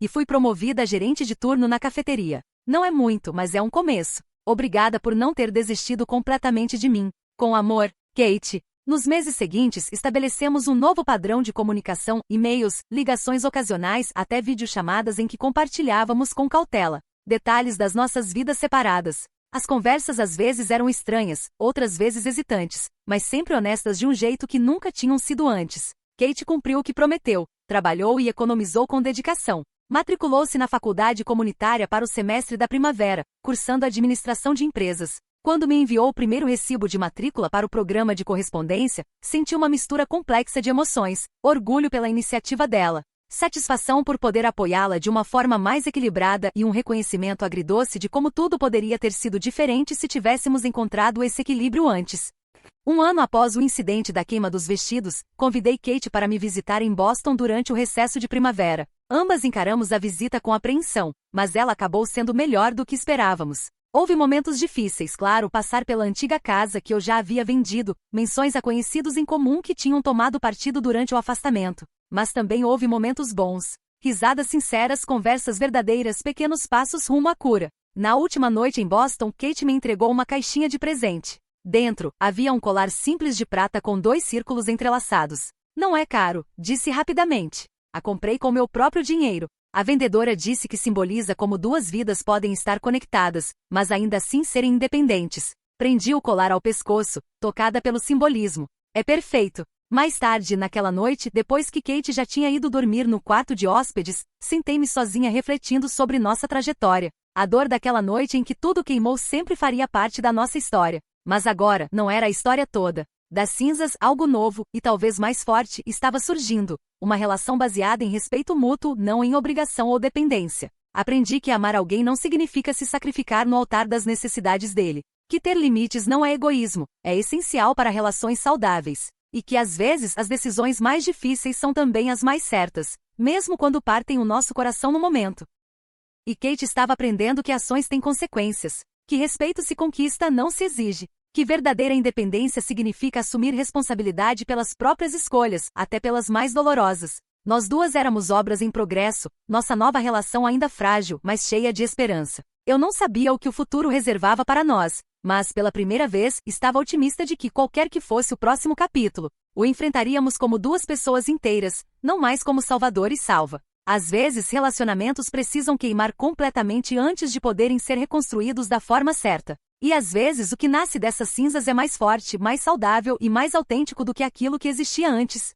E fui promovida a gerente de turno na cafeteria. Não é muito, mas é um começo. Obrigada por não ter desistido completamente de mim. Com amor, Kate. Nos meses seguintes, estabelecemos um novo padrão de comunicação, e-mails, ligações ocasionais, até videochamadas em que compartilhávamos com cautela detalhes das nossas vidas separadas. As conversas às vezes eram estranhas, outras vezes hesitantes, mas sempre honestas de um jeito que nunca tinham sido antes. Kate cumpriu o que prometeu, trabalhou e economizou com dedicação. Matriculou-se na faculdade comunitária para o semestre da primavera, cursando administração de empresas. Quando me enviou o primeiro recibo de matrícula para o programa de correspondência, senti uma mistura complexa de emoções, orgulho pela iniciativa dela, satisfação por poder apoiá-la de uma forma mais equilibrada e um reconhecimento agridoce de como tudo poderia ter sido diferente se tivéssemos encontrado esse equilíbrio antes. Um ano após o incidente da queima dos vestidos, convidei Kate para me visitar em Boston durante o recesso de primavera. Ambas encaramos a visita com apreensão, mas ela acabou sendo melhor do que esperávamos. Houve momentos difíceis, claro, passar pela antiga casa que eu já havia vendido, menções a conhecidos em comum que tinham tomado partido durante o afastamento. Mas também houve momentos bons. Risadas sinceras, conversas verdadeiras, pequenos passos rumo à cura. Na última noite em Boston, Kate me entregou uma caixinha de presente. Dentro, havia um colar simples de prata com 2 círculos entrelaçados. Não é caro, disse rapidamente. A comprei com meu próprio dinheiro. A vendedora disse que simboliza como 2 vidas podem estar conectadas, mas ainda assim serem independentes. Prendi o colar ao pescoço, tocada pelo simbolismo. É perfeito. Mais tarde, naquela noite, depois que Kate já tinha ido dormir no quarto de hóspedes, sentei-me sozinha refletindo sobre nossa trajetória. A dor daquela noite em que tudo queimou sempre faria parte da nossa história. Mas agora, não era a história toda. Das cinzas, algo novo, e talvez mais forte, estava surgindo. Uma relação baseada em respeito mútuo, não em obrigação ou dependência. Aprendi que amar alguém não significa se sacrificar no altar das necessidades dele. Que ter limites não é egoísmo, é essencial para relações saudáveis. E que às vezes as decisões mais difíceis são também as mais certas, mesmo quando partem o nosso coração no momento. E Kate estava aprendendo que ações têm consequências. Que respeito se conquista, não se exige. Que verdadeira independência significa assumir responsabilidade pelas próprias escolhas, até pelas mais dolorosas. Nós duas éramos obras em progresso, nossa nova relação ainda frágil, mas cheia de esperança. Eu não sabia o que o futuro reservava para nós, mas, pela primeira vez, estava otimista de que, qualquer que fosse o próximo capítulo, o enfrentaríamos como 2 pessoas inteiras, não mais como salvador e salva. Às vezes, relacionamentos precisam queimar completamente antes de poderem ser reconstruídos da forma certa. E às vezes o que nasce dessas cinzas é mais forte, mais saudável e mais autêntico do que aquilo que existia antes.